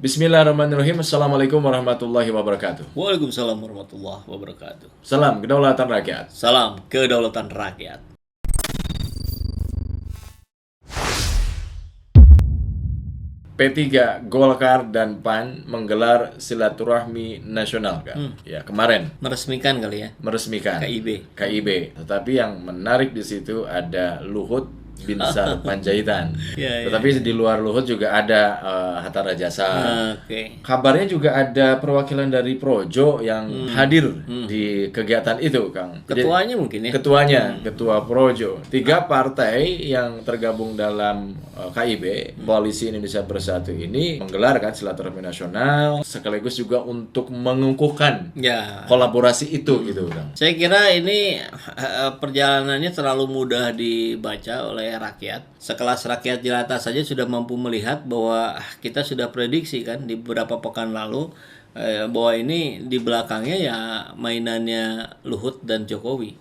Bismillahirrahmanirrahim. Assalamualaikum warahmatullahi wabarakatuh. Waalaikumsalam warahmatullahi wabarakatuh. Salam kedaulatan rakyat. Salam kedaulatan rakyat. P3, Golkar, dan PAN menggelar silaturahmi nasional, kan? Ya, kemarin Meresmikan kali ya, meresmikan KIB. Tetapi yang menarik di situ ada Luhut Binsar Panjaitan. Ya, Tetapi di luar Luhut juga ada Hatta Rajasa. Oke. Kabarnya juga ada perwakilan dari Projo yang hadir di kegiatan itu, Kang. Jadi, Ketuanya mungkin ya. Ketua Projo. 3 partai yang tergabung dalam KIB, Koalisi Indonesia Bersatu ini menggelar kan silaturahmi nasional sekaligus juga untuk mengukuhkan Ya. kolaborasi itu gitu, Kang. Saya kira ini perjalanannya terlalu mudah dibaca oleh rakyat. Sekelas rakyat jelata saja sudah mampu melihat bahwa kita sudah prediksi kan di beberapa pekan lalu bahwa ini di belakangnya ya mainannya Luhut dan Jokowi.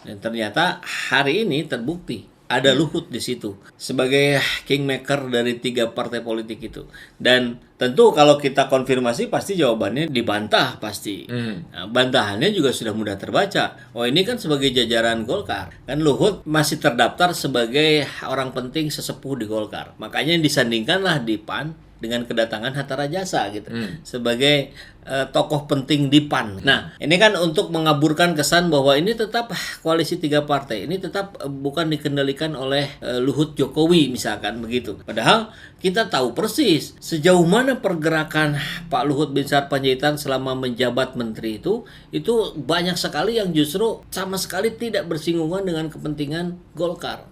Dan ternyata hari ini terbukti ada Luhut di situ sebagai kingmaker dari 3 partai politik itu. Dan tentu kalau kita konfirmasi pasti jawabannya dibantah pasti. Nah, bantahannya juga sudah mudah terbaca. Oh, ini kan sebagai jajaran Golkar. Kan Luhut masih terdaftar sebagai orang penting sesepuh di Golkar. Makanya disandingkanlah di PAN dengan kedatangan Hatta Rajasa gitu sebagai tokoh penting di PAN. Nah, ini kan untuk mengaburkan kesan bahwa ini tetap koalisi 3 partai ini tetap bukan dikendalikan oleh Luhut Jokowi misalkan begitu. Padahal kita tahu persis sejauh mana pergerakan Pak Luhut Binsar Panjaitan selama menjabat menteri itu banyak sekali yang justru sama sekali tidak bersinggungan dengan kepentingan Golkar.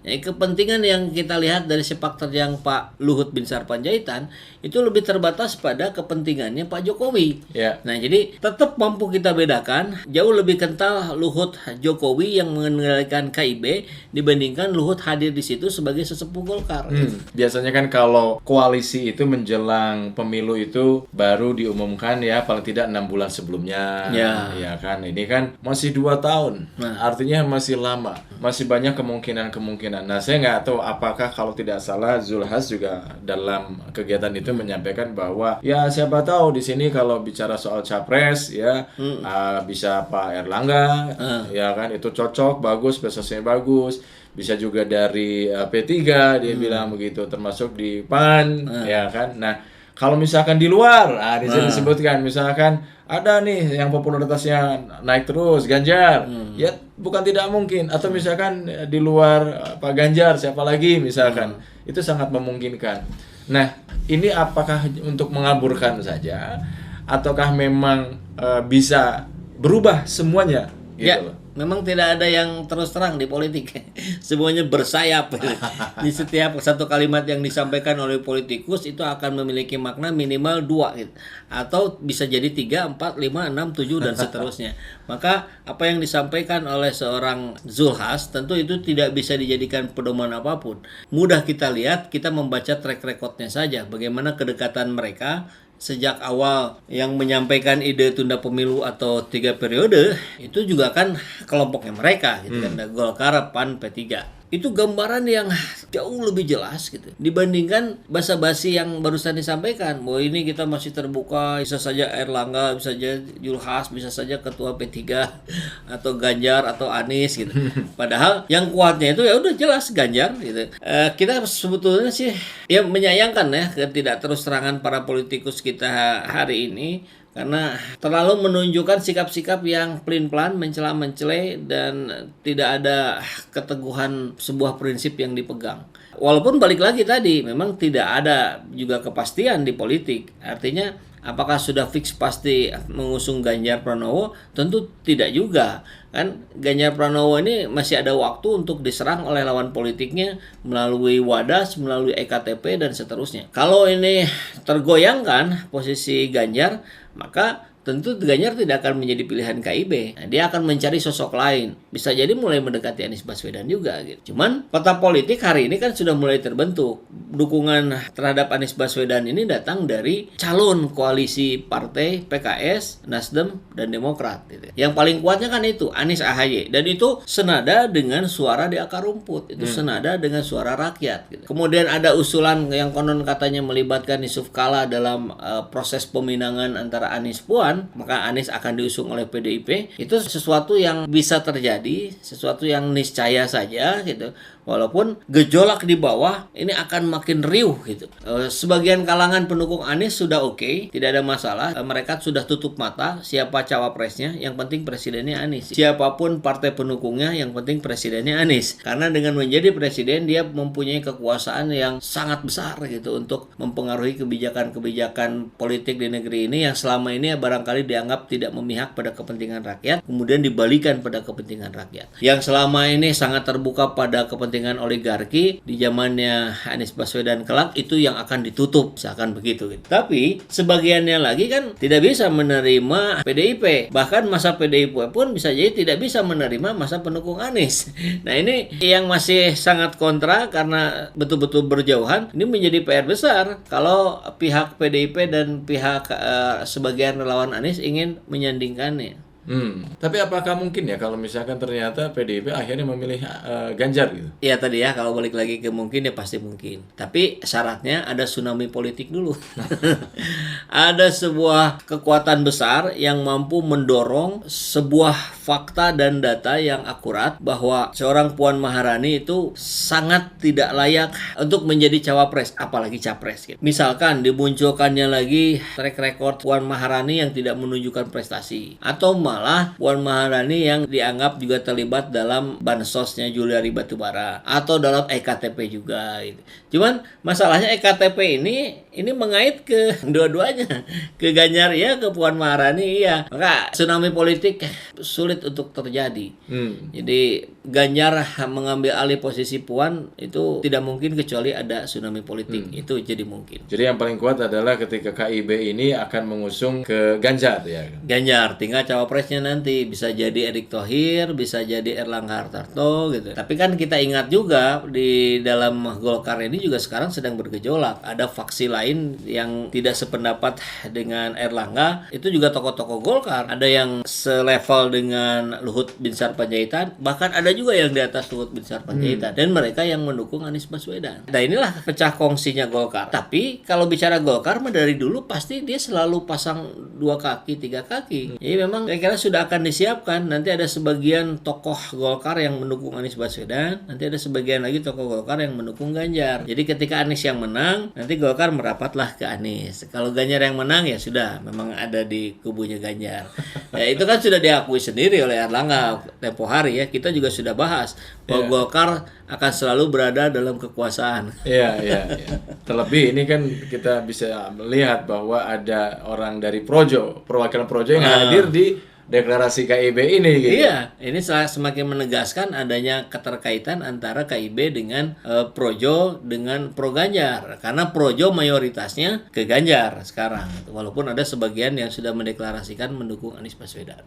Ya, kepentingan yang kita lihat dari sepak terjang Pak Luhut Binsar Panjaitan itu lebih terbatas pada kepentingannya Pak Jokowi. Ya. Nah, jadi tetap mampu kita bedakan jauh lebih kental Luhut Jokowi yang mengendalikan KIB dibandingkan Luhut hadir di situ sebagai sesepuh Golkar. Biasanya kan kalau koalisi itu menjelang pemilu itu baru diumumkan ya paling tidak 6 bulan sebelumnya. Ya kan, ini kan masih 2 tahun. Artinya masih lama, masih banyak kemungkinan. Nah, saya nggak tahu apakah kalau tidak salah Zulhas juga dalam kegiatan itu menyampaikan bahwa ya siapa tahu di sini kalau bicara soal capres ya bisa Pak Erlangga ya kan, itu cocok, bagus, prestasinya bagus. Bisa juga dari P3 dia bilang begitu, termasuk di PAN ya kan. Nah, kalau misalkan di luar, di sini disebutkan misalkan ada nih yang popularitasnya naik terus, Ganjar. Ya bukan tidak mungkin, atau misalkan di luar Pak Ganjar siapa lagi misalkan. Itu sangat memungkinkan. Nah, ini apakah untuk mengaburkan saja ataukah memang bisa berubah semuanya gitu Ya, loh. memang tidak ada yang terus terang di politik. Semuanya bersayap. Di setiap satu kalimat yang disampaikan oleh politikus itu akan memiliki makna minimal 2 gitu. Atau bisa jadi 3, 4, 5, 6, 7 dan seterusnya. Maka apa yang disampaikan oleh seorang Zulhas tentu itu tidak bisa dijadikan pedoman apapun. Mudah kita lihat, kita membaca track recordnya saja bagaimana kedekatan mereka sejak awal yang menyampaikan ide tunda pemilu atau 3 periode itu juga kan kelompoknya mereka gitu kan, Golkar, PAN, P3. Itu gambaran yang jauh lebih jelas gitu dibandingkan basa-basi yang barusan disampaikan bahwa ini kita masih terbuka, bisa saja Erlangga, bisa saja Zulhas, bisa saja ketua P3 atau Ganjar atau Anies gitu. Padahal yang kuatnya itu ya udah jelas Ganjar gitu. Kita sebetulnya sih ya menyayangkan ya ketidak terus terangan para politikus kita hari ini, karena terlalu menunjukkan sikap-sikap yang pelin-pelan, mencela-mencele, dan tidak ada keteguhan sebuah prinsip yang dipegang. Walaupun balik lagi tadi, memang tidak ada juga kepastian di politik. Artinya, apakah sudah fix pasti mengusung Ganjar Pranowo? Tentu tidak juga. Kan Ganjar Pranowo ini masih ada waktu untuk diserang oleh lawan politiknya melalui Wadas, melalui EKTP, dan seterusnya. Kalau ini tergoyangkan posisi Ganjar, maka tentu Ganjar tidak akan menjadi pilihan KIB. Nah, dia akan mencari sosok lain. Bisa jadi mulai mendekati Anies Baswedan juga gitu. Cuman peta politik hari ini kan sudah mulai terbentuk. Dukungan terhadap Anies Baswedan ini datang dari calon koalisi partai PKS, Nasdem, dan Demokrat gitu. Yang paling kuatnya kan itu Anies AHY, dan itu senada dengan suara di akar rumput. Itu senada dengan suara rakyat gitu. Kemudian ada usulan yang konon katanya melibatkan Yusuf Kala dalam proses peminangan antara Anies Puan, maka Anies akan diusung oleh PDIP. Itu sesuatu yang bisa terjadi, sesuatu yang niscaya saja gitu. Walaupun gejolak di bawah ini akan makin riuh gitu. Sebagian kalangan pendukung Anies sudah oke, tidak ada masalah. Mereka sudah tutup mata siapa cawapresnya, yang penting presidennya Anies. Siapapun partai pendukungnya, yang penting presidennya Anies. Karena dengan menjadi presiden dia mempunyai kekuasaan yang sangat besar gitu untuk mempengaruhi kebijakan-kebijakan politik di negeri ini yang selama ini barangkali dianggap tidak memihak pada kepentingan rakyat, kemudian dibalikan pada kepentingan rakyat. Yang selama ini sangat terbuka pada kepentingan oligarki di zamannya Anies Baswedan kelak, itu yang akan ditutup, misalkan begitu gitu. Tapi sebagiannya lagi kan tidak bisa menerima PDIP, bahkan masa PDIP pun bisa jadi tidak bisa menerima masa pendukung Anies. Nah ini yang masih sangat kontra karena betul-betul berjauhan. Ini menjadi PR besar kalau pihak PDIP dan pihak sebagian relawan Anies ingin menyandingkannya. Tapi apakah mungkin ya kalau misalkan ternyata PDIP akhirnya memilih Ganjar gitu? Iya tadi ya, kalau balik lagi ke mungkin ya pasti mungkin. Tapi syaratnya ada tsunami politik dulu. Ada sebuah kekuatan besar yang mampu mendorong sebuah fakta dan data yang akurat bahwa seorang Puan Maharani itu sangat tidak layak untuk menjadi cawapres, apalagi capres gitu. Misalkan dimunculkannya lagi track record Puan Maharani yang tidak menunjukkan prestasi, atau malah Puan Maharani yang dianggap juga terlibat dalam bansosnya Juliari Batubara atau dalam EKTP juga gitu. Cuman masalahnya EKTP ini mengait ke dua-duanya, ke Ganjar ya, ke Puan Maharani ya. Maka tsunami politik sulit untuk terjadi. Jadi Ganjar mengambil alih posisi Puan itu tidak mungkin kecuali ada tsunami politik. Itu jadi mungkin. Jadi yang paling kuat adalah ketika KIB ini akan mengusung ke Ganjar ya. Ganjar, tinggal cawapresnya nanti bisa jadi Erick Thohir, bisa jadi Erlangga Hartarto gitu. Tapi kan kita ingat juga di dalam Golkar ini juga sekarang sedang bergejolak. Ada faksi lain yang tidak sependapat dengan Erlangga, itu juga tokoh-tokoh Golkar. Ada yang selevel dengan Luhut Binsar Panjaitan, bahkan ada juga yang di atas Luhut Binsar Panjaitan, dan mereka yang mendukung Anies Baswedan. Nah inilah pecah kongsinya Golkar. Tapi kalau bicara Golkar dari dulu pasti dia selalu pasang 2 kaki, 3 kaki. Jadi memang kira-kira sudah akan disiapkan. Nanti ada sebagian tokoh Golkar yang mendukung Anies Baswedan, nanti ada sebagian lagi tokoh Golkar yang mendukung Ganjar. Jadi ketika Anies yang menang, nanti Golkar merapatlah ke Anies. Kalau Ganjar yang menang ya sudah, memang ada di kubunya Ganjar. Ya itu kan sudah diakui sendiri oleh Erlangga tempo hari ya. Kita juga sudah bahas bahwa Golkar akan selalu berada dalam kekuasaan. Iya. Terlebih ini kan kita bisa melihat bahwa ada orang dari perwakilan Projo yang hadir di deklarasi KIB ini gitu. Iya, ini semakin menegaskan adanya keterkaitan antara KIB dengan Projo dengan Pro Ganjar. Karena Projo mayoritasnya ke Ganjar sekarang. Walaupun ada sebagian yang sudah mendeklarasikan mendukung Anies Baswedan.